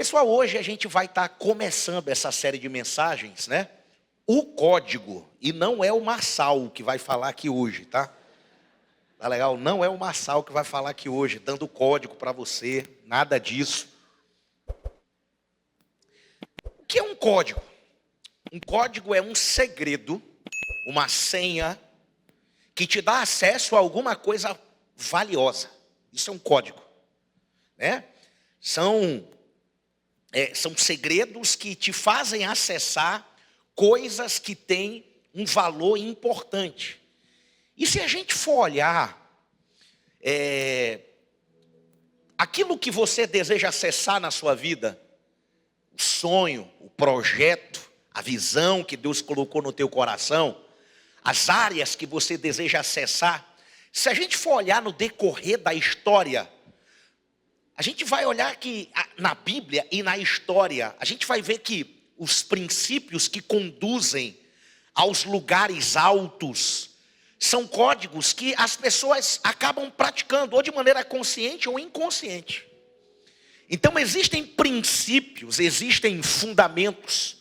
Pessoal, hoje a gente vai estar começando essa série de mensagens, né? O código, e não é o Marçal que vai falar aqui hoje, tá? Tá legal? Não é o Marçal que vai falar aqui hoje, dando código para você, nada disso. O que é um código? Um código é um segredo, uma senha, que te dá acesso a alguma coisa valiosa. Isso é um código, né? São segredos que te fazem acessar coisas que têm um valor importante. E se a gente for olhar, aquilo que você deseja acessar na sua vida, o sonho, o projeto, a visão que Deus colocou no teu coração, as áreas que você deseja acessar, se a gente for olhar no decorrer da história, a gente vai olhar que na Bíblia e na história, a gente vai ver que os princípios que conduzem aos lugares altos são códigos que as pessoas acabam praticando, ou de maneira consciente ou inconsciente. Então existem princípios, existem fundamentos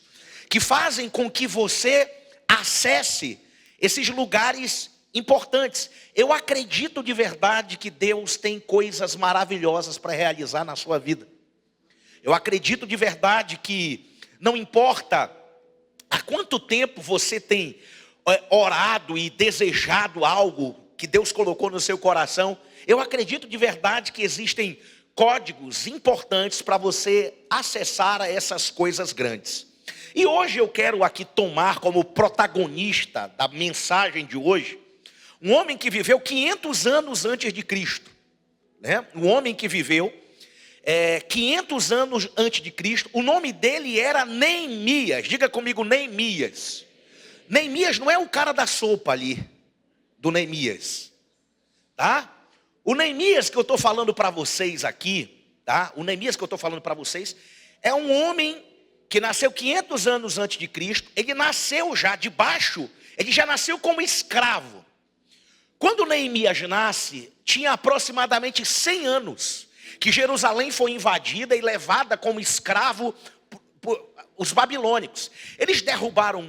que fazem com que você acesse esses lugares importantes. Eu acredito de verdade que Deus tem coisas maravilhosas para realizar na sua vida. Eu acredito de verdade que não importa há quanto tempo você tem orado e desejado algo que Deus colocou no seu coração, eu acredito de verdade que existem códigos importantes para você acessar a essas coisas grandes. E hoje eu quero aqui tomar como protagonista da mensagem de hoje um homem que viveu 500 anos antes de Cristo, né? Um homem que viveu 500 anos antes de Cristo. O nome dele era Neemias. Diga comigo, Neemias. Neemias não é o cara da sopa ali, do Neemias, tá? O Neemias que eu estou falando para vocês aqui, tá? O Neemias que eu estou falando para vocês é um homem que nasceu 500 anos antes de Cristo. Ele nasceu já ele já nasceu como escravo. Quando Neemias nasce, tinha aproximadamente 100 anos que Jerusalém foi invadida e levada como escravo por os babilônicos. Eles derrubaram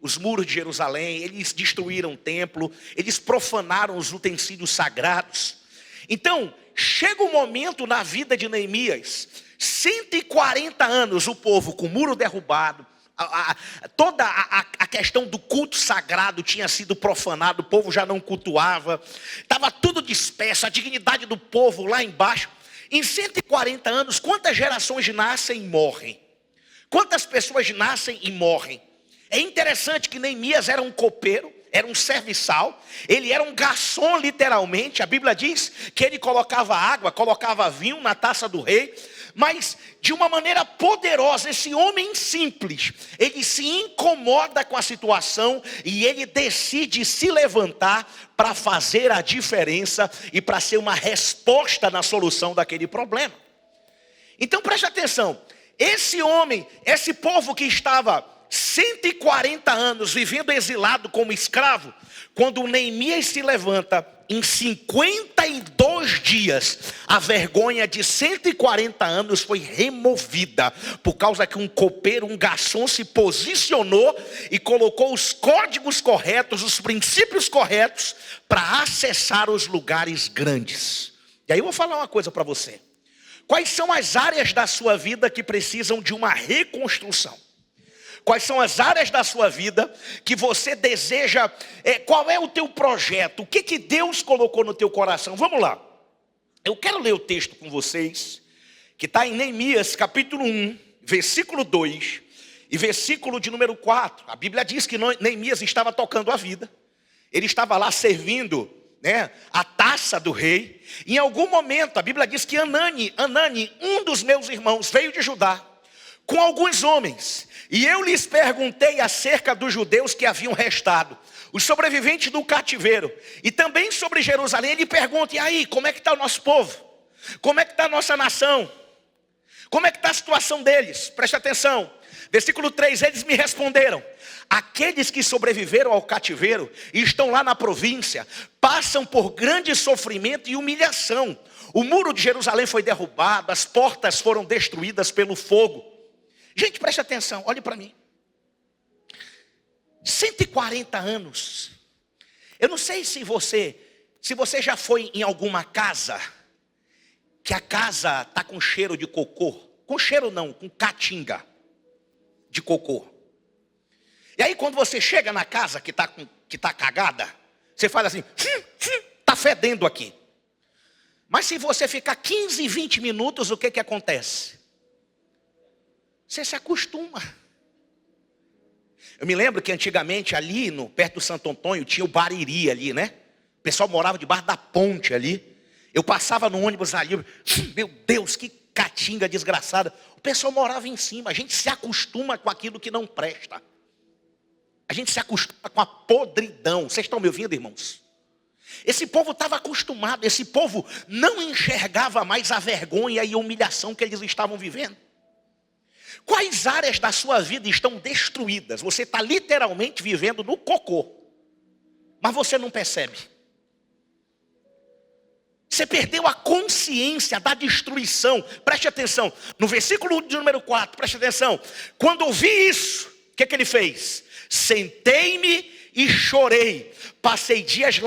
os muros de Jerusalém, eles destruíram o templo, eles profanaram os utensílios sagrados. Então, chega um momento na vida de Neemias, 140 anos o povo com o muro derrubado, toda a questão do culto sagrado tinha sido profanado, o povo já não cultuava, estava tudo disperso, a dignidade do povo lá embaixo. Em 140 anos, quantas gerações nascem e morrem? Quantas pessoas nascem e morrem? É interessante que Neemias era um copeiro, era um serviçal, ele era um garçom literalmente. A Bíblia diz que ele colocava água, colocava vinho na taça do rei. Mas de uma maneira poderosa, esse homem simples, ele se incomoda com a situação e ele decide se levantar para fazer a diferença e para ser uma resposta na solução daquele problema. Então preste atenção, esse homem, esse povo que estava 140 anos vivendo exilado como escravo, quando o Neemias se levanta, em 52 dias, a vergonha de 140 anos foi removida, por causa que um copeiro, um garçom se posicionou e colocou os códigos corretos, os princípios corretos, para acessar os lugares grandes. E aí eu vou falar uma coisa para você. Quais são as áreas da sua vida que precisam de uma reconstrução? Quais são as áreas da sua vida que você deseja, qual é o teu projeto? O que Deus colocou no teu coração? Vamos lá. Eu quero ler o texto com vocês, que está em Neemias capítulo 1, versículo 2 e versículo de número 4. A Bíblia diz que Neemias estava tocando a vida. Ele estava lá servindo, né, a taça do rei. Em algum momento, a Bíblia diz que Anani, um dos meus irmãos, veio de Judá com alguns homens. E eu lhes perguntei acerca dos judeus que haviam restado, os sobreviventes do cativeiro, e também sobre Jerusalém. Ele pergunta: e aí, como é que está o nosso povo? Como é que está a nossa nação? Como é que está a situação deles? Preste atenção, versículo 3, eles me responderam: aqueles que sobreviveram ao cativeiro e estão lá na província, passam por grande sofrimento e humilhação. O muro de Jerusalém foi derrubado, as portas foram destruídas pelo fogo. Gente, preste atenção, olhe para mim. 140 anos. Eu não sei se você já foi em alguma casa, que a casa está com cheiro de cocô. Com cheiro não, com caatinga de cocô. E aí quando você chega na casa que tá cagada, você fala assim, tá fedendo aqui. Mas se você ficar 15, 20 minutos, o que acontece? Você se acostuma. Eu me lembro que antigamente ali, perto do Santo Antônio, tinha o Bariri ali, né? O pessoal morava debaixo da ponte ali. Eu passava no ônibus ali, meu Deus, que caatinga desgraçada. O pessoal morava em cima. A gente se acostuma com aquilo que não presta. A gente se acostuma com a podridão. Vocês estão me ouvindo, irmãos? Esse povo estava acostumado. Esse povo não enxergava mais a vergonha e a humilhação que eles estavam vivendo. Quais áreas da sua vida estão destruídas? Você está literalmente vivendo no cocô. Mas você não percebe. Você perdeu a consciência da destruição. Preste atenção. No versículo de número 4, preste atenção. Quando ouvi isso, o que ele fez? Sentei-me e chorei. Passei dias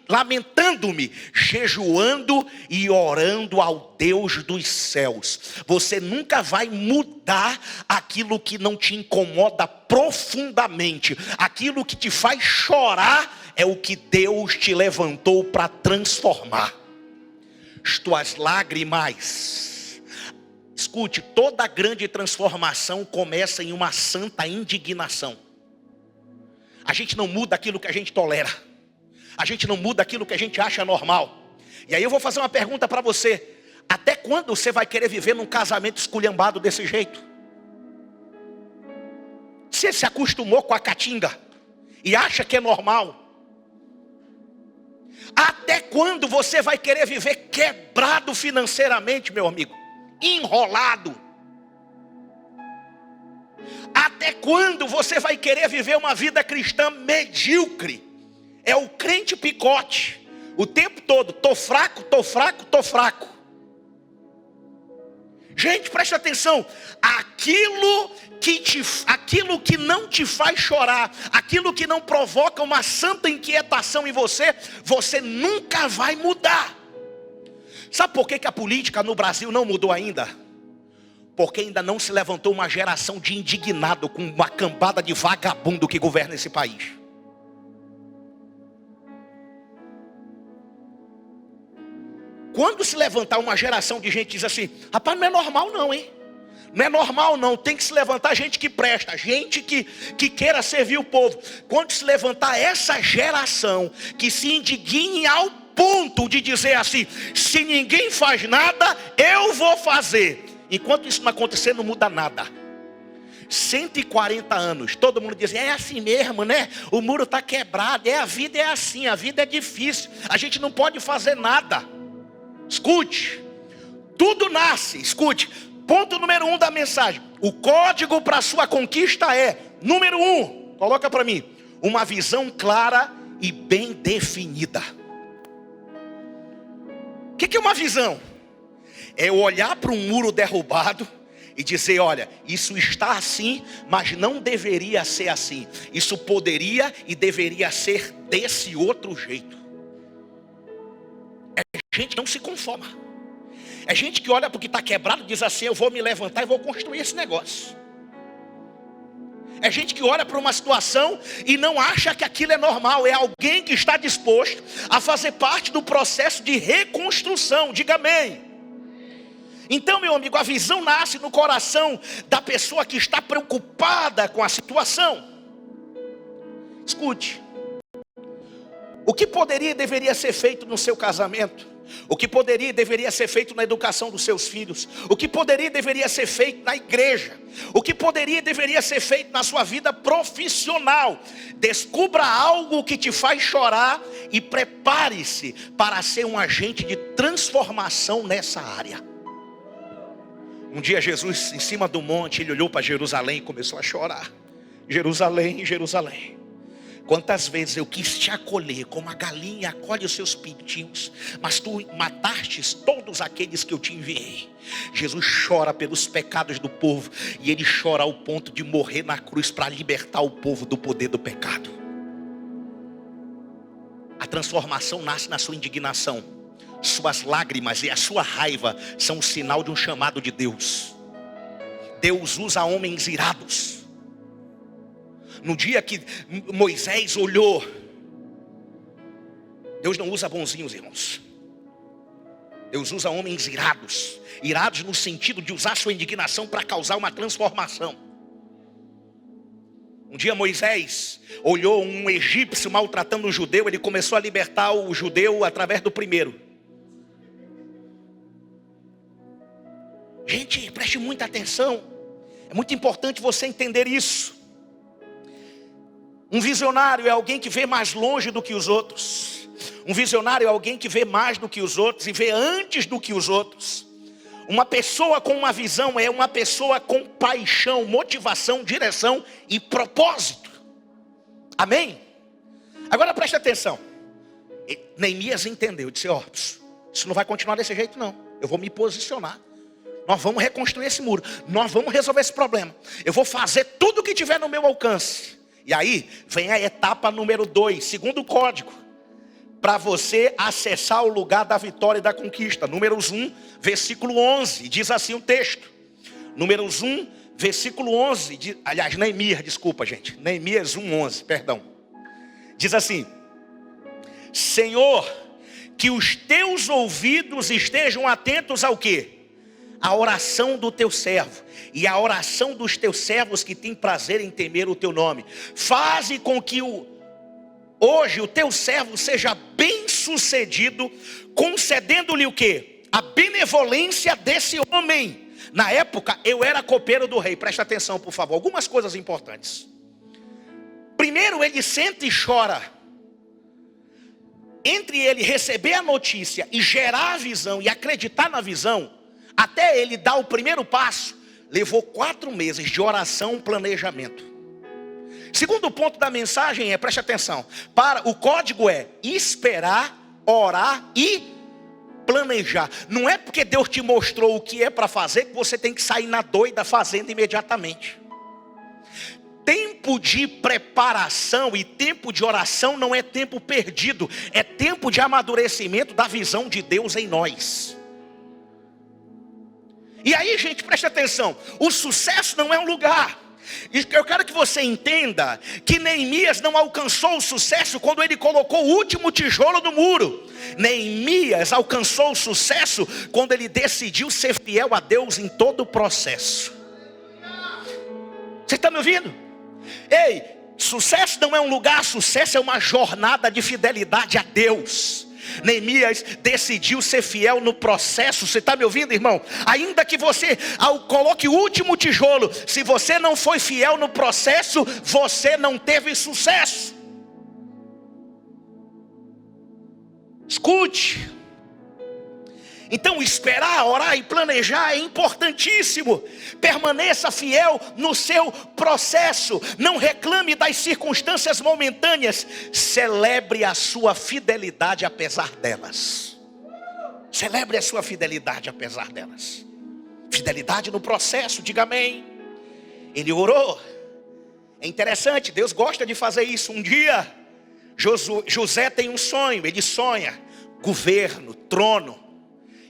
lamentando-me, jejuando e orando ao Deus dos céus. Você nunca vai mudar aquilo que não te incomoda profundamente. Aquilo que te faz chorar é o que Deus te levantou para transformar. As tuas lágrimas. Escute, toda grande transformação começa em uma santa indignação. A gente não muda aquilo que a gente tolera. A gente não muda aquilo que a gente acha normal. E aí eu vou fazer uma pergunta para você. Até quando você vai querer viver num casamento esculhambado desse jeito? Você se acostumou com a caatinga e acha que é normal? Até quando você vai querer viver quebrado financeiramente, meu amigo? Enrolado? Até quando você vai querer viver uma vida cristã medíocre? É o crente picote. O tempo todo, tô fraco, tô fraco, tô fraco. Gente, preste atenção. Aquilo que não te faz chorar, aquilo que não provoca uma santa inquietação em você, você nunca vai mudar. Sabe por que a política no Brasil não mudou ainda? Porque ainda não se levantou uma geração de indignado com uma cambada de vagabundo que governa esse país. Quando se levantar uma geração de gente que diz assim, rapaz, não é normal não, hein? Não é normal não, tem que se levantar gente que presta, gente que queira servir o povo. Quando se levantar essa geração que se indigne ao ponto de dizer assim, se ninguém faz nada, eu vou fazer. Enquanto isso não acontecer, não muda nada. 140 anos, todo mundo diz, é assim mesmo, né? O muro está quebrado, a vida é assim, a vida é difícil, a gente não pode fazer nada. Escute, tudo nasce, escute, ponto número 1 da mensagem. O código para a sua conquista é, número 1, coloca para mim, uma visão clara e bem definida. O que é uma visão? É olhar para um muro derrubado e dizer, olha, isso está assim, mas não deveria ser assim. Isso poderia e deveria ser desse outro jeito. É gente que não se conforma. É gente que olha para o que está quebrado e diz assim, eu vou me levantar e vou construir esse negócio. É gente que olha para uma situação e não acha que aquilo é normal. É alguém que está disposto a fazer parte do processo de reconstrução. Diga amém. Então, meu amigo, a visão nasce no coração da pessoa que está preocupada com a situação. Escute. O que poderia e deveria ser feito no seu casamento? O que poderia e deveria ser feito na educação dos seus filhos? O que poderia e deveria ser feito na igreja? O que poderia e deveria ser feito na sua vida profissional? Descubra algo que te faz chorar e prepare-se para ser um agente de transformação nessa área. Um dia Jesus, em cima do monte, ele olhou para Jerusalém e começou a chorar. Jerusalém, Jerusalém, Quantas vezes eu quis te acolher como a galinha acolhe os seus pintinhos, mas tu matastes todos aqueles que eu te enviei. Jesus chora pelos pecados do povo, e ele chora ao ponto de morrer na cruz para libertar o povo do poder do pecado. A transformação nasce na sua indignação. Suas lágrimas e a sua raiva são um sinal de um chamado de Deus. Deus usa homens irados. No dia que Moisés olhou, Deus não usa bonzinhos, irmãos. Deus usa homens irados. Irados no sentido de usar sua indignação para causar uma transformação. Um dia Moisés olhou um egípcio maltratando um judeu. Ele começou a libertar o judeu através do primeiro. Gente, preste muita atenção. É muito importante você entender isso. Um visionário é alguém que vê mais longe do que os outros. Um visionário é alguém que vê mais do que os outros e vê antes do que os outros. Uma pessoa com uma visão é uma pessoa com paixão, motivação, direção e propósito. Amém? Agora preste atenção. Neemias entendeu, disse, isso não vai continuar desse jeito não. Eu vou me posicionar. Nós vamos reconstruir esse muro. Nós vamos resolver esse problema. Eu vou fazer tudo o que tiver no meu alcance. E aí vem a etapa número 2, segundo código, para você acessar o lugar da vitória e da conquista. Números 1, versículo 11, diz assim o texto. Números 1, versículo 11, Neemias 1, 11, perdão. Diz assim: Senhor, que os teus ouvidos estejam atentos ao quê? A oração do teu servo e a oração dos teus servos que têm prazer em temer o teu nome. Faze com que hoje o teu servo seja bem sucedido, concedendo-lhe o quê? A benevolência desse homem. Na época eu era copeiro do rei. Presta atenção, por favor, algumas coisas importantes. Primeiro, ele senta e chora. Entre ele receber a notícia e gerar a visão e acreditar na visão, até ele dar o primeiro passo, levou 4 meses de oração e planejamento. Segundo ponto da mensagem preste atenção, o código é esperar, orar e planejar. Não é porque Deus te mostrou o que é para fazer que você tem que sair na doida fazendo imediatamente. Tempo de preparação e tempo de oração não é tempo perdido, é tempo de amadurecimento da visão de Deus em nós. E aí, gente, preste atenção, o sucesso não é um lugar. Eu quero que você entenda que Neemias não alcançou o sucesso quando ele colocou o último tijolo no muro. Neemias alcançou o sucesso quando ele decidiu ser fiel a Deus em todo o processo. Você está me ouvindo? Ei, sucesso não é um lugar, sucesso é uma jornada de fidelidade a Deus. Neemias decidiu ser fiel no processo. Você está me ouvindo, irmão? Ainda que você coloque o último tijolo, se você não foi fiel no processo, você não teve sucesso. Escute. Então esperar, orar e planejar é importantíssimo. Permaneça fiel no seu processo. Não reclame das circunstâncias momentâneas. Celebre a sua fidelidade apesar delas. Celebre a sua fidelidade apesar delas. Fidelidade no processo, diga amém. Ele orou. É interessante, Deus gosta de fazer isso. Um dia José tem um sonho. Ele sonha governo, trono.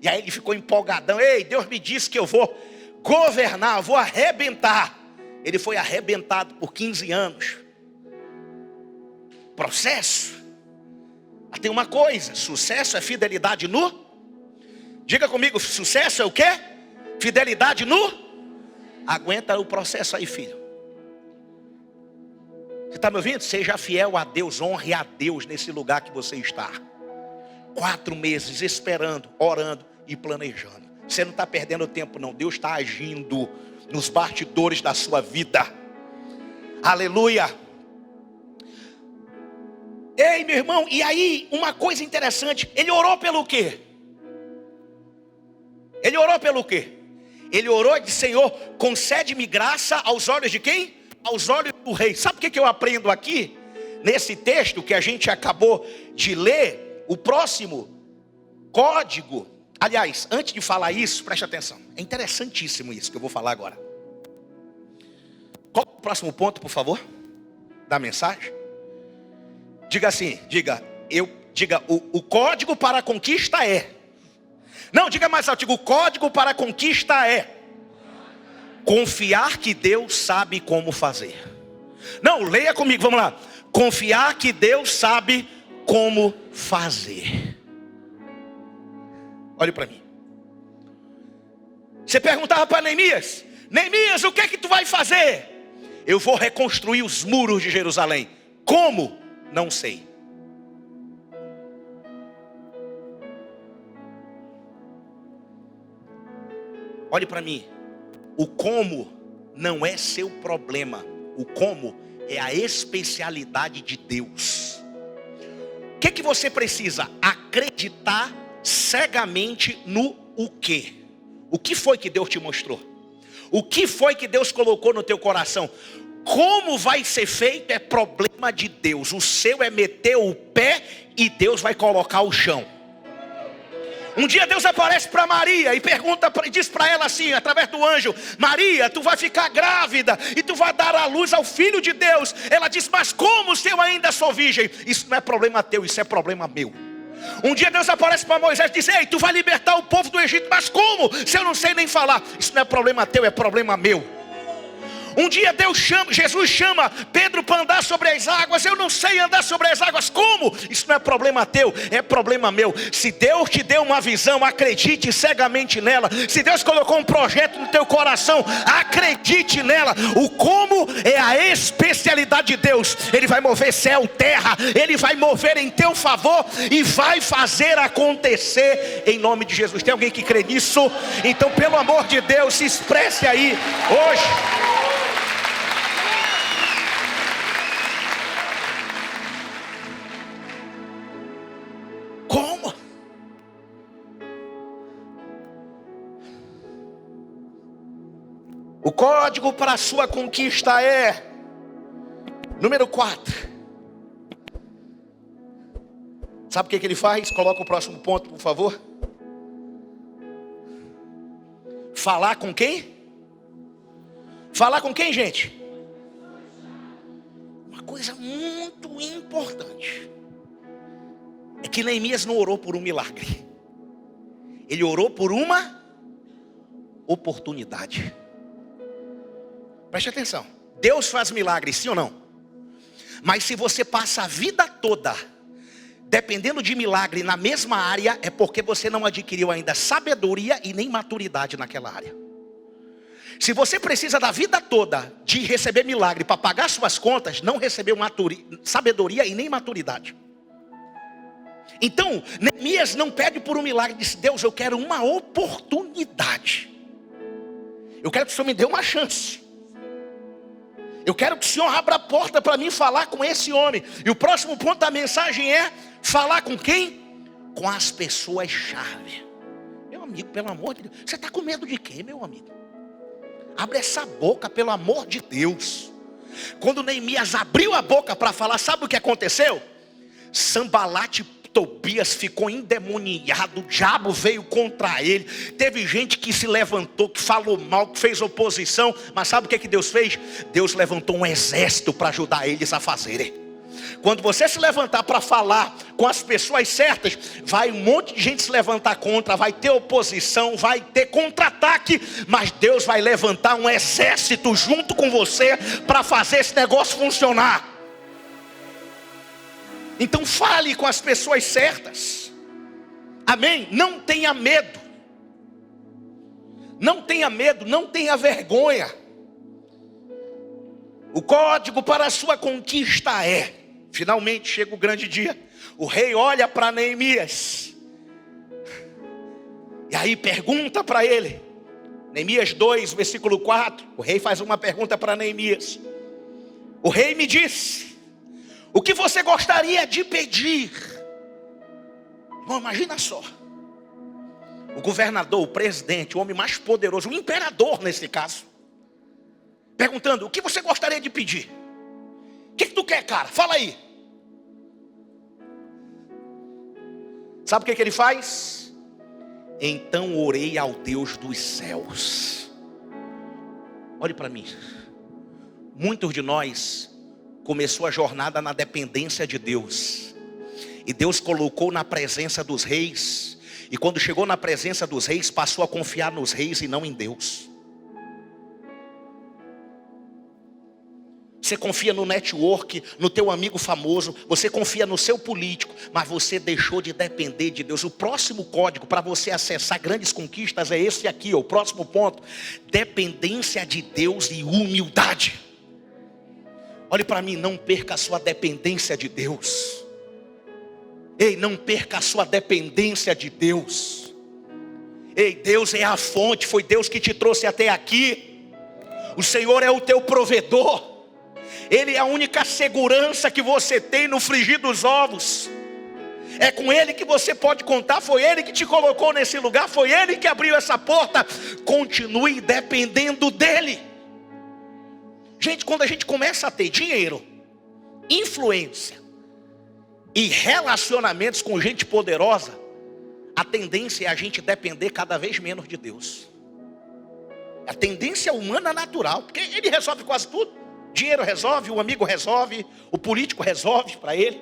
E aí ele ficou empolgadão. Ei, Deus me disse que eu vou governar, vou arrebentar. Ele foi arrebentado por 15 anos. Processo. Mas tem uma coisa, sucesso é fidelidade no. Diga comigo, sucesso é o quê? Fidelidade no. Aguenta o processo aí, filho. Você está me ouvindo? Seja fiel a Deus, honre a Deus nesse lugar que você está. 4 meses esperando, orando e planejando. Você não está perdendo tempo não. Deus está agindo nos bastidores da sua vida. Aleluia. Ei, meu irmão, e aí uma coisa interessante. Ele orou pelo quê? Ele orou pelo quê? Ele orou e disse: Senhor, concede-me graça aos olhos de quem? Aos olhos do rei. Sabe o que eu aprendo aqui? nesse texto que a gente acabou de ler, o próximo código. Aliás, antes de falar isso, preste atenção. É interessantíssimo isso que eu vou falar agora. Qual é o próximo ponto, por favor, da mensagem? Diga assim, diga, o código para a conquista é. Não, diga mais alto, diga, o código para a conquista é confiar que Deus sabe como fazer. Não, leia comigo, vamos lá. Confiar que Deus sabe como fazer. Olhe para mim. Você perguntava para Neemias: Neemias, o que é que tu vai fazer? Eu vou reconstruir os muros de Jerusalém. Como? Não sei. Olhe para mim. O como não é seu problema. O como é a especialidade de Deus. O que você precisa? Acreditar cegamente no o quê? O que foi que Deus te mostrou? O que foi que Deus colocou no teu coração? Como vai ser feito é problema de Deus. O seu é meter o pé e Deus vai colocar o chão. Um dia Deus aparece para Maria e pergunta, diz para ela assim, através do anjo: Maria, tu vai ficar grávida e tu vai dar à luz ao Filho de Deus. Ela diz: mas como se eu ainda sou virgem? Isso não é problema teu, isso é problema meu. Um dia Deus aparece para Moisés e diz: ei, tu vai libertar o povo do Egito. Mas como? Se eu não sei nem falar. Isso não é problema teu, é problema meu. Um dia Jesus chama Pedro para andar sobre as águas. Eu não sei andar sobre as águas. Como? Isso não é problema teu, é problema meu. Se Deus te deu uma visão, acredite cegamente nela. Se Deus colocou um projeto no teu coração, acredite nela. O como é a especialidade de Deus. Ele vai mover céu, terra. Ele vai mover em teu favor e vai fazer acontecer em nome de Jesus. Tem alguém que crê nisso? Então, pelo amor de Deus, se expresse aí hoje. Como? O código para a sua conquista é número 4. Sabe o que ele faz? Coloca o próximo ponto, por favor. Falar com quem? Falar com quem, gente? Uma coisa muito importante é que Neemias não orou por um milagre. Ele orou por uma oportunidade. Preste atenção. Deus faz milagres, sim ou não? Mas se você passa a vida toda dependendo de milagre na mesma área, é porque você não adquiriu ainda sabedoria e nem maturidade naquela área. Se você precisa da vida toda de receber milagre para pagar suas contas, não recebeu sabedoria e nem maturidade. Então, Neemias não pede por um milagre, disse: Deus, eu quero uma oportunidade. Eu quero que o Senhor me dê uma chance. Eu quero que o Senhor abra a porta para mim falar com esse homem. E o próximo ponto da mensagem é falar com quem? Com as pessoas-chave. Meu amigo, pelo amor de Deus, você está com medo de quê, meu amigo? Abre essa boca, pelo amor de Deus. Quando Neemias abriu a boca para falar, sabe o que aconteceu? Sanbalate Tobias ficou endemoniado, o diabo veio contra ele. Teve gente que se levantou, que falou mal, que fez oposição. Mas sabe o que Deus fez? Deus levantou um exército para ajudar eles a fazerem. Quando você se levantar para falar com as pessoas certas, vai um monte de gente se levantar contra, vai ter oposição, vai ter contra-ataque, mas Deus vai levantar um exército junto com você para fazer esse negócio funcionar. Então fale com as pessoas certas. Amém? Não tenha medo. Não tenha medo, não tenha vergonha. O código para a sua conquista é: finalmente chega o grande dia. O rei olha para Neemias e aí pergunta para ele. Neemias 2, versículo 4. O rei faz uma pergunta para Neemias. O rei me disse: o que você gostaria de pedir? Irmão, imagina só. O governador, o presidente, o homem mais poderoso, o imperador nesse caso, perguntando: o que você gostaria de pedir? O que tu quer, cara? Fala aí. Sabe o que ele faz? Então orei ao Deus dos céus. Olhe para mim. Muitos de nós começou a jornada na dependência de Deus. E Deus colocou na presença dos reis. E quando chegou na presença dos reis, passou a confiar nos reis e não em Deus. Você confia no network, no teu amigo famoso, você confia no seu político, mas você deixou de depender de Deus. O próximo código para você acessar grandes conquistas é esse aqui, ó, o próximo ponto: dependência de Deus e humildade. Olhe para mim, não perca a sua dependência de Deus. Ei, não perca a sua dependência de Deus. Ei, Deus é a fonte, foi Deus que te trouxe até aqui. O Senhor é o teu provedor. Ele é a única segurança que você tem no frigir dos ovos. É com Ele que você pode contar. Foi Ele que te colocou nesse lugar. Foi Ele que abriu essa porta. Continue dependendo dEle. Gente, quando a gente começa a ter dinheiro, influência e relacionamentos com gente poderosa, a tendência é a gente depender cada vez menos de Deus. A tendência humana natural, porque Ele resolve quase tudo. Dinheiro resolve, o amigo resolve, o político resolve para ele.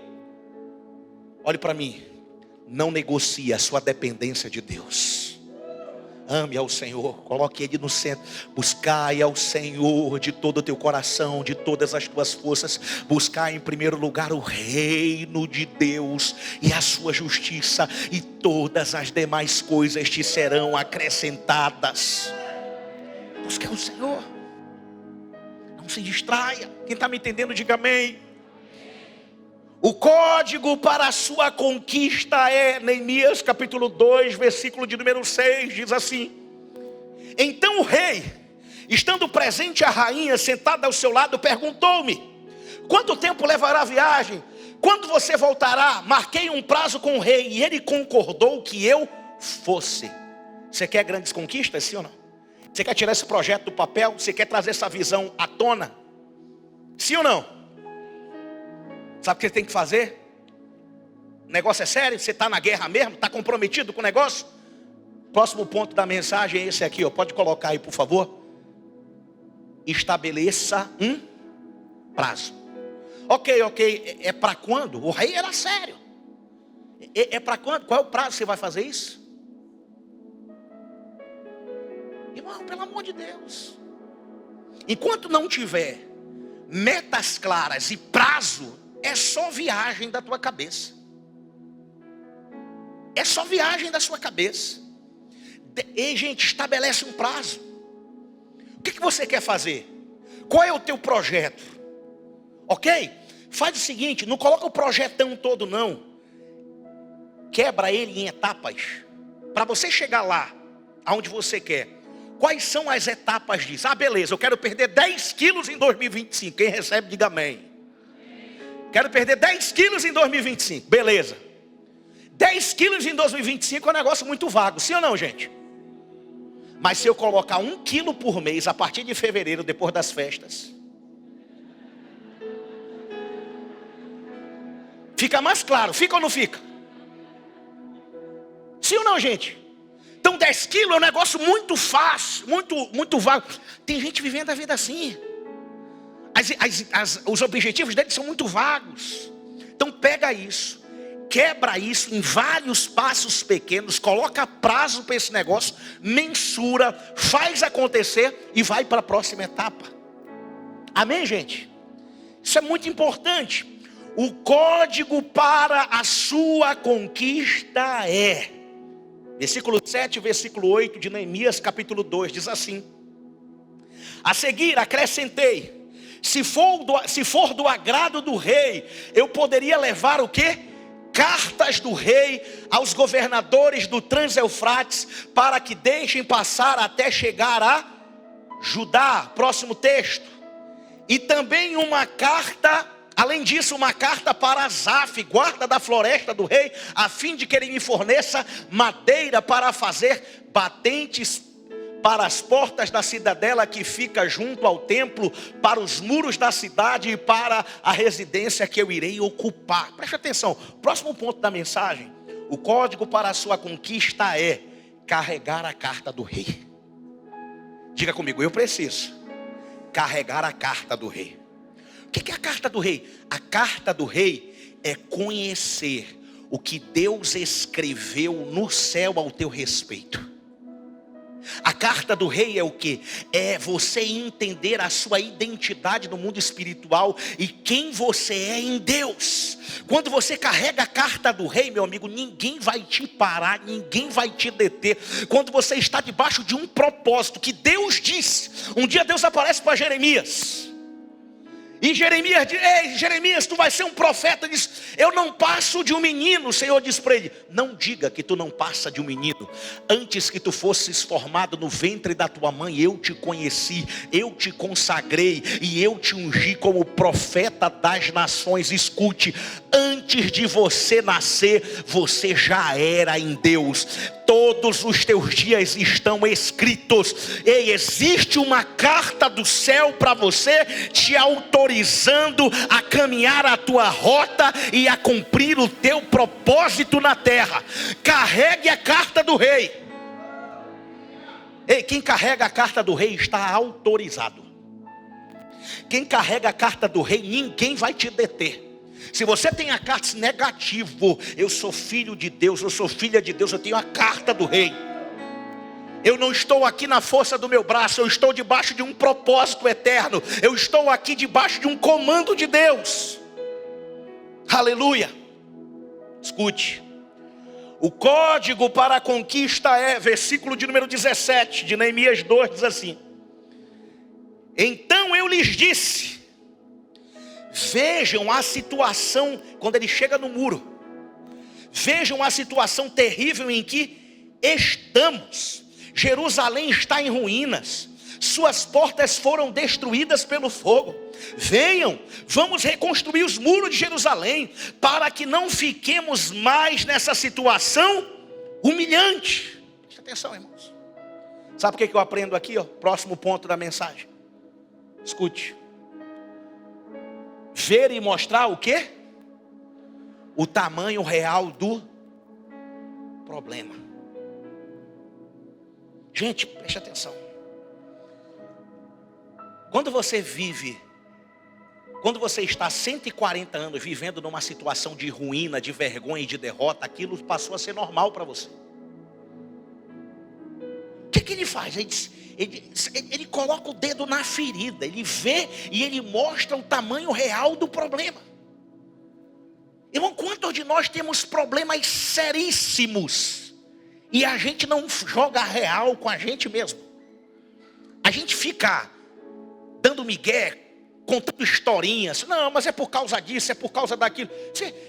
Olhe para mim, não negocie a sua dependência de Deus. Ame ao Senhor, coloque Ele no centro. Buscai ao Senhor de todo o teu coração, de todas as tuas forças. Buscai em primeiro lugar o reino de Deus e a sua justiça, e todas as demais coisas te serão acrescentadas. Busque ao Senhor. Não se distraia. Quem está me entendendo, diga amém. O código para a sua conquista é Neemias capítulo 2, versículo de número 6, diz assim: então o rei, estando presente a rainha sentada ao seu lado, perguntou-me: quanto tempo levará a viagem? Quando você voltará? Marquei um prazo com o rei e ele concordou que eu fosse. Você quer grandes conquistas, sim ou não? Você quer tirar esse projeto do papel? Você quer trazer essa visão à tona? Sim ou não? Sabe o que você tem que fazer? O negócio é sério? Você está na guerra mesmo? Está comprometido com o negócio? Próximo ponto da mensagem é esse aqui, ó. Pode colocar aí, por favor. Estabeleça um prazo. Ok. É para quando? O rei era sério. É para quando? Qual é o prazo que você vai fazer isso? Irmão, pelo amor de Deus. Enquanto não tiver metas claras e prazo, é só viagem da tua cabeça. É só viagem da sua cabeça. Ei, gente, estabelece um prazo. O que você quer fazer? Qual é o teu projeto? Ok? Faz o seguinte, não coloca o projetão todo não. Quebra ele em etapas. Para você chegar lá, aonde você quer. Quais são as etapas disso? Ah, beleza, eu quero perder 10 quilos em 2025. Quem recebe, diga amém. Quero perder 10 quilos em 2025. Beleza. 10 quilos em 2025 é um negócio muito vago. Sim ou não, gente? Mas se eu colocar 1 quilo por mês a partir de fevereiro, depois das festas, fica mais claro. Fica ou não fica? Sim ou não, gente? Então 10 quilos é um negócio muito fácil, muito vago. Tem gente vivendo a vida assim. Os objetivos deles são muito vagos. Então pega isso, quebra isso em vários passos pequenos, coloca prazo para esse negócio, mensura, faz acontecer e vai para a próxima etapa. Amém, gente? Isso é muito importante. O código para a sua conquista é... Versículo 7 e versículo 8 de Neemias capítulo 2 diz assim: a seguir acrescentei: se for do agrado do rei, eu poderia levar o quê? Cartas do rei aos governadores do Trans-Eufrates, para que deixem passar até chegar a Judá. Próximo texto. E também uma carta... Além disso, uma carta para Asaf, guarda da floresta do rei, a fim de que ele me forneça madeira para fazer batentes para as portas da cidadela que fica junto ao templo, para os muros da cidade e para a residência que eu irei ocupar. Preste atenção, próximo ponto da mensagem: O código para a sua conquista é carregar a carta do rei. Diga comigo, eu preciso carregar a carta do rei. O que é a carta do rei? A carta do rei é conhecer o que Deus escreveu no céu ao teu respeito. A carta do rei é o que? É você entender a sua identidade no mundo espiritual e quem você é em Deus. Quando você carrega a carta do rei, meu amigo, ninguém vai te parar, ninguém vai te deter. Quando você está debaixo de um propósito que Deus disse. Um dia Deus aparece para Jeremias. E Jeremias diz: ei, Jeremias, tu vai ser um profeta. Ele diz: eu não passo de um menino. O Senhor diz para ele: não diga que tu não passa de um menino. Antes que tu fosses formado no ventre da tua mãe, eu te conheci, eu te consagrei e eu te ungi como profeta das nações. Escute, antes de você nascer, você já era em Deus. Todos os teus dias estão escritos. Ei, existe uma carta do céu para você, te autorizando a caminhar a tua rota e a cumprir o teu propósito na terra. Carregue a carta do rei. Ei, quem carrega a carta do rei está autorizado. Quem carrega a carta do rei, ninguém vai te deter. Se você tem a carta negativo, eu sou filho de Deus, eu sou filha de Deus, eu tenho a carta do rei. Eu não estou aqui na força do meu braço, eu estou debaixo de um propósito eterno. Eu estou aqui debaixo de um comando de Deus. Aleluia. Escute. O código para a conquista é, versículo de número 17 de Neemias 2, diz assim: então eu lhes disse. Vejam a situação, quando ele chega no muro, vejam a situação terrível em que estamos. Jerusalém está em ruínas, suas portas foram destruídas pelo fogo. Venham, vamos reconstruir os muros de Jerusalém, para que não fiquemos mais nessa situação humilhante. Preste atenção, irmãos. Sabe o que eu aprendo aqui? Próximo ponto da mensagem. Escute. Ver e mostrar o quê? O tamanho real do problema. Gente, preste atenção. Quando você está 140 anos vivendo numa situação de ruína, de vergonha e de derrota, aquilo passou a ser normal para você. O que ele faz? Ele coloca o dedo na ferida, ele vê e ele mostra o tamanho real do problema. Irmão, quantos de nós temos problemas seríssimos e a gente não joga real com a gente mesmo? A gente fica dando migué, contando historinhas. Não, mas é por causa disso, é por causa daquilo.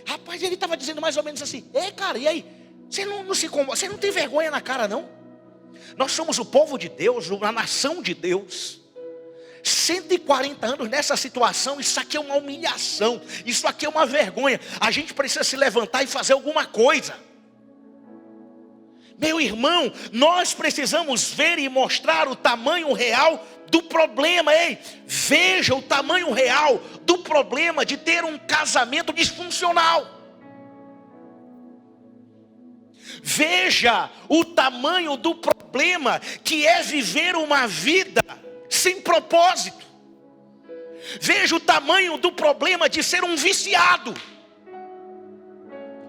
Rapaz, ele estava dizendo mais ou menos assim: ei, cara, e aí? Você não tem vergonha na cara, não? Nós somos o povo de Deus, a nação de Deus. 140 anos nessa situação, isso aqui é uma humilhação, isso aqui é uma vergonha. A gente precisa se levantar e fazer alguma coisa. Meu irmão, nós precisamos ver e mostrar o tamanho real do problema. Ei, veja o tamanho real do problema de ter um casamento disfuncional. Veja o tamanho do problema que é viver uma vida sem propósito. Veja o tamanho do problema de ser um viciado.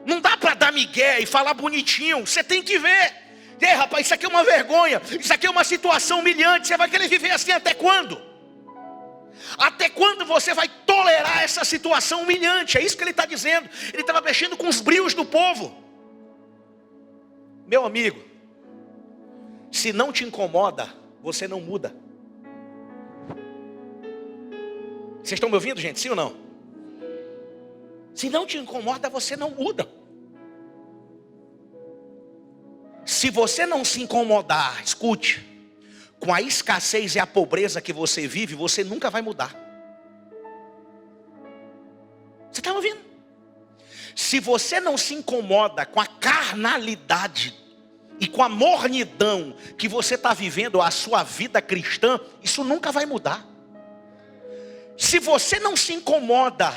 Não dá para dar migué e falar bonitinho. Você tem que ver. Ei, rapaz, isso aqui é uma vergonha. Isso aqui é uma situação humilhante. Você vai querer viver assim até quando? Até quando você vai tolerar essa situação humilhante? É isso que ele está dizendo. Ele estava mexendo com os brios do povo. Meu amigo, se não te incomoda, você não muda. Vocês estão me ouvindo, gente? Sim ou não? Se não te incomoda, você não muda. Se você não se incomodar, escute, com a escassez e a pobreza que você vive, você nunca vai mudar. Você está ouvindo? Se você não se incomoda com a carnalidade e com a mornidão que você está vivendo a sua vida cristã, isso nunca vai mudar. Se você não se incomoda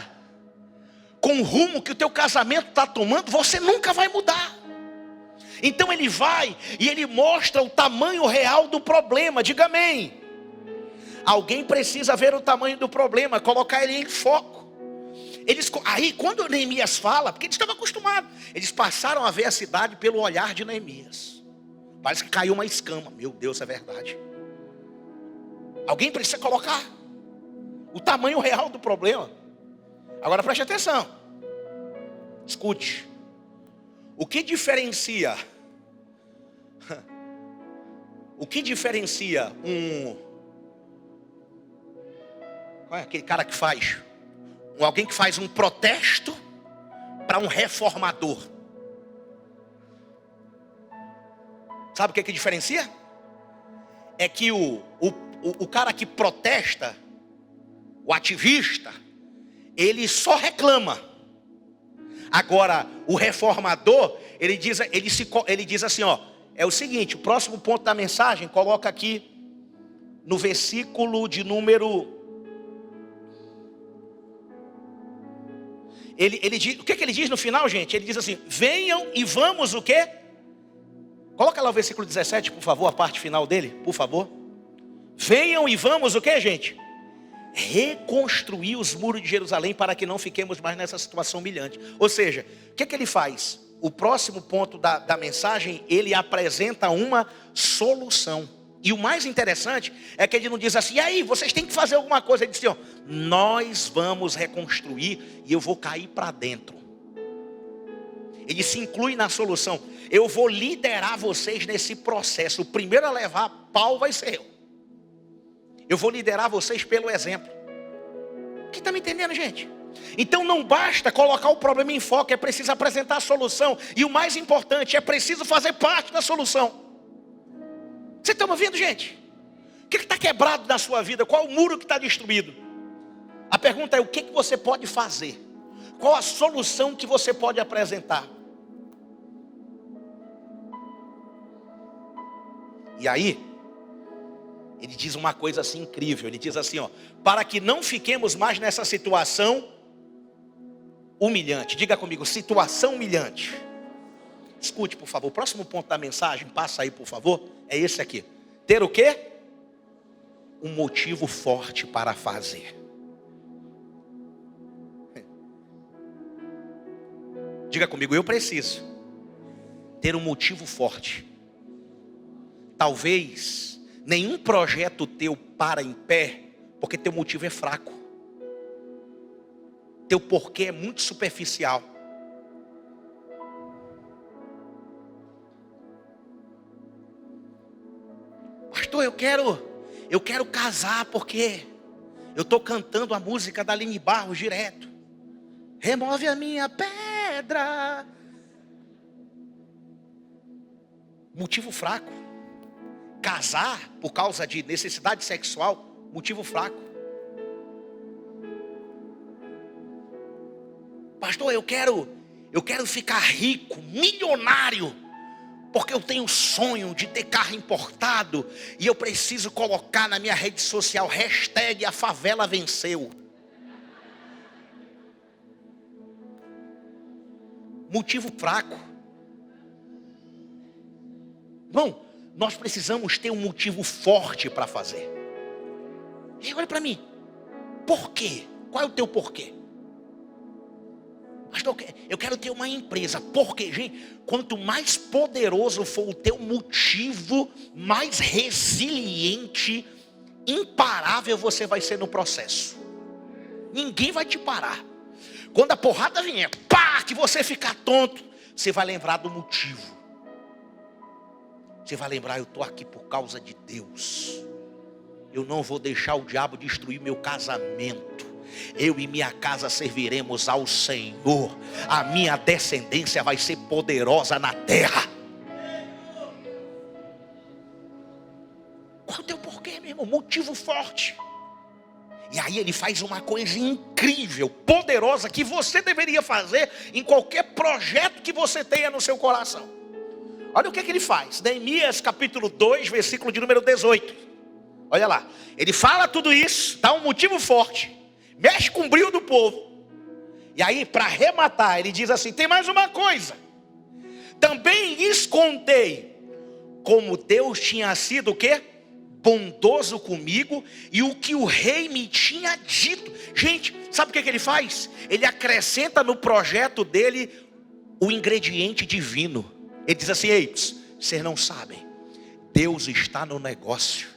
com o rumo que o teu casamento está tomando, você nunca vai mudar. Então ele vai e ele mostra o tamanho real do problema. Diga amém. Alguém precisa ver o tamanho do problema, colocar ele em foco. Aí quando Neemias fala, porque eles estavam acostumados, eles passaram a ver a cidade pelo olhar de Neemias. Parece que caiu uma escama. Meu Deus, é verdade. Alguém precisa colocar o tamanho real do problema. Agora preste atenção. Escute. O que diferencia qual é aquele cara que faz? Alguém que faz um protesto para um reformador. Sabe o que diferencia? É que o cara que protesta, o ativista, ele só reclama. Agora, o reformador, ele diz assim, ó, é o seguinte, o próximo ponto da mensagem, coloca aqui no versículo de número... Ele diz, o que ele diz no final, gente? Ele diz assim, venham e vamos o quê? Coloca lá o versículo 17, por favor, a parte final dele, por favor. Venham e vamos o quê, gente? Reconstruir os muros de Jerusalém para que não fiquemos mais nessa situação humilhante. Ou seja, o que ele faz? O próximo ponto da mensagem, ele apresenta uma solução. E o mais interessante é que ele não diz assim, e aí, vocês têm que fazer alguma coisa. Ele diz assim, ó, nós vamos reconstruir e eu vou cair para dentro. Ele se inclui na solução. Eu vou liderar vocês nesse processo. O primeiro a levar pau vai ser eu. Eu vou liderar vocês pelo exemplo. Quem está me entendendo, gente? Então não basta colocar o problema em foco, é preciso apresentar a solução. E o mais importante, é preciso fazer parte da solução. Você está me ouvindo, gente? O que está quebrado na sua vida? Qual o muro que está destruído? A pergunta é, o que você pode fazer? Qual a solução que você pode apresentar? E aí, ele diz uma coisa assim incrível. Ele diz assim, ó, para que não fiquemos mais nessa situação humilhante. Diga comigo, situação humilhante. Escute, por favor, o próximo ponto da mensagem, passa aí, por favor, é esse aqui. Ter o quê? Um motivo forte para fazer. Diga comigo, eu preciso ter um motivo forte. Talvez nenhum projeto teu para em pé, porque teu motivo é fraco. Teu porquê é muito superficial. Pastor, eu quero casar porque eu estou cantando a música da Aline Barros direto. Remove a minha pedra. Motivo fraco. Casar por causa de necessidade sexual, motivo fraco. Pastor, eu quero ficar rico, milionário, porque eu tenho sonho de ter carro importado e eu preciso colocar na minha rede social hashtag a favela venceu. Motivo fraco. Bom, nós precisamos ter um motivo forte para fazer. E olha para mim, por quê? Qual é o teu porquê? Pastor, eu quero ter uma empresa. Por quê, gente? Quanto mais poderoso for o teu motivo, mais resiliente, imparável você vai ser no processo. Ninguém vai te parar. Quando a porrada vier, pá, que você ficar tonto, você vai lembrar do motivo. Você vai lembrar, eu estou aqui por causa de Deus. Eu não vou deixar o diabo destruir meu casamento. Eu e minha casa serviremos ao Senhor. A minha descendência vai ser poderosa na terra. Qual é o teu porquê, meu irmão? Motivo forte. E aí ele faz uma coisa incrível, poderosa, que você deveria fazer em qualquer projeto que você tenha no seu coração. Olha o que ele faz. Neemias capítulo 2, versículo de número 18. Olha lá. Ele fala tudo isso, dá um motivo forte. Mexe com o brilho do povo. E aí, para arrematar, ele diz assim, tem mais uma coisa. Também lhes contei como Deus tinha sido o quê? Bondoso comigo e o que o rei me tinha dito. Gente, sabe o que ele faz? Ele acrescenta no projeto dele o ingrediente divino. Ele diz assim: ei, vocês não sabem, Deus está no negócio,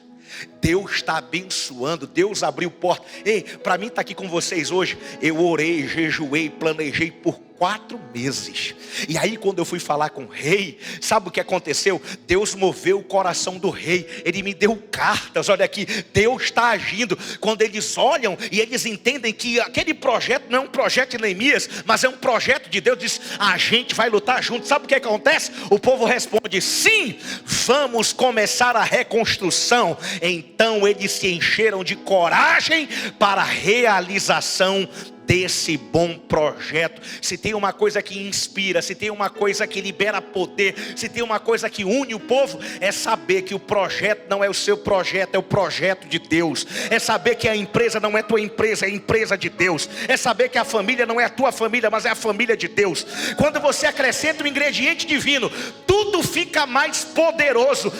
Deus está abençoando, Deus abriu porta. Ei, para mim estar aqui com vocês hoje, eu orei, jejuei, planejei por 4 meses. E aí quando eu fui falar com o rei, sabe o que aconteceu? Deus moveu o coração do rei. Ele me deu cartas, olha aqui, Deus está agindo. Quando eles olham e eles entendem que aquele projeto não é um projeto de Neemias, mas é um projeto de Deus, diz: a gente vai lutar junto. Sabe o que acontece? O povo responde: sim, vamos começar a reconstrução. Então eles se encheram de coragem para a realização desse bom projeto. Se tem uma coisa que inspira, se tem uma coisa que libera poder, se tem uma coisa que une o povo, é saber que o projeto não é o seu projeto, é o projeto de Deus. É saber que a empresa não é tua empresa, é a empresa de Deus. É saber que a família não é a tua família, mas é a família de Deus. Quando você acrescenta o ingrediente divino, tudo fica mais poderoso.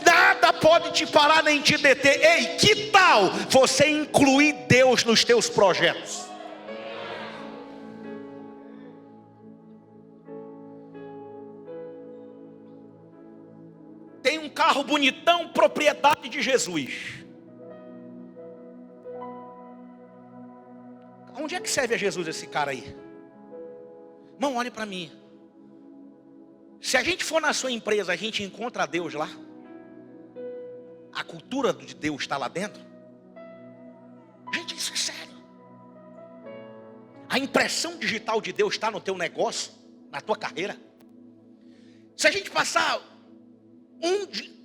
Nada pode te parar nem te deter. Ei, que tal você incluir Deus nos teus projetos? Tem um carro bonitão, propriedade de Jesus. Onde é que serve a Jesus esse cara aí? Irmão, olhe para mim. Se a gente for na sua empresa, a gente encontra Deus lá? A cultura de Deus está lá dentro? Gente, isso é sério. A impressão digital de Deus está no teu negócio, na tua carreira. Se a gente passar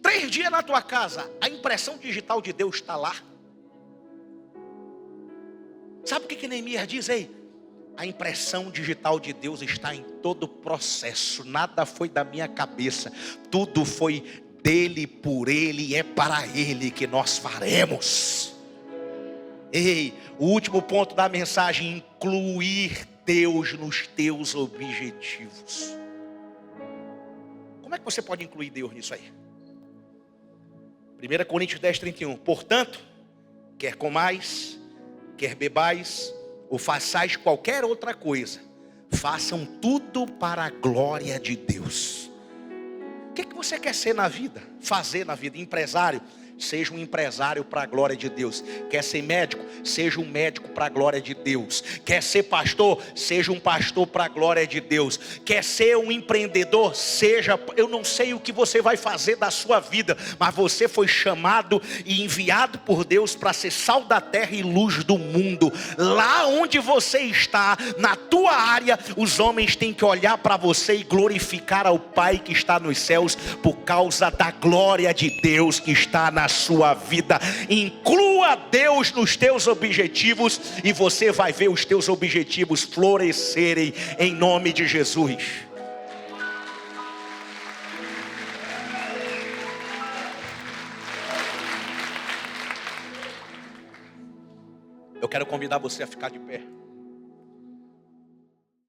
3 dias na tua casa, a impressão digital de Deus está lá. Sabe o que Neemias diz aí? A impressão digital de Deus está em todo o processo. Nada foi da minha cabeça, tudo foi dele, por ele e é para ele que nós faremos. Ei, o último ponto da mensagem: incluir Deus nos teus objetivos. Como é que você pode incluir Deus nisso aí? 1 Coríntios 10:31. Portanto, quer comais, quer bebais, ou façais qualquer outra coisa, façam tudo para a glória de Deus. O que você quer ser na vida? Fazer na vida? Empresário? Seja um empresário para a glória de Deus. Quer ser médico? Seja um médico para a glória de Deus. Quer ser pastor? Seja um pastor para a glória de Deus. Quer ser um empreendedor? Seja. Eu não sei o que você vai fazer da sua vida, mas você foi chamado e enviado por Deus para ser sal da terra e luz do mundo. Lá onde você está, na tua área, os homens têm que olhar para você e glorificar ao Pai que está nos céus, por causa da glória de Deus que está na sua vida. Inclua Deus nos teus objetivos e você vai ver os teus objetivos florescerem em nome de Jesus. Eu quero convidar você a ficar de pé.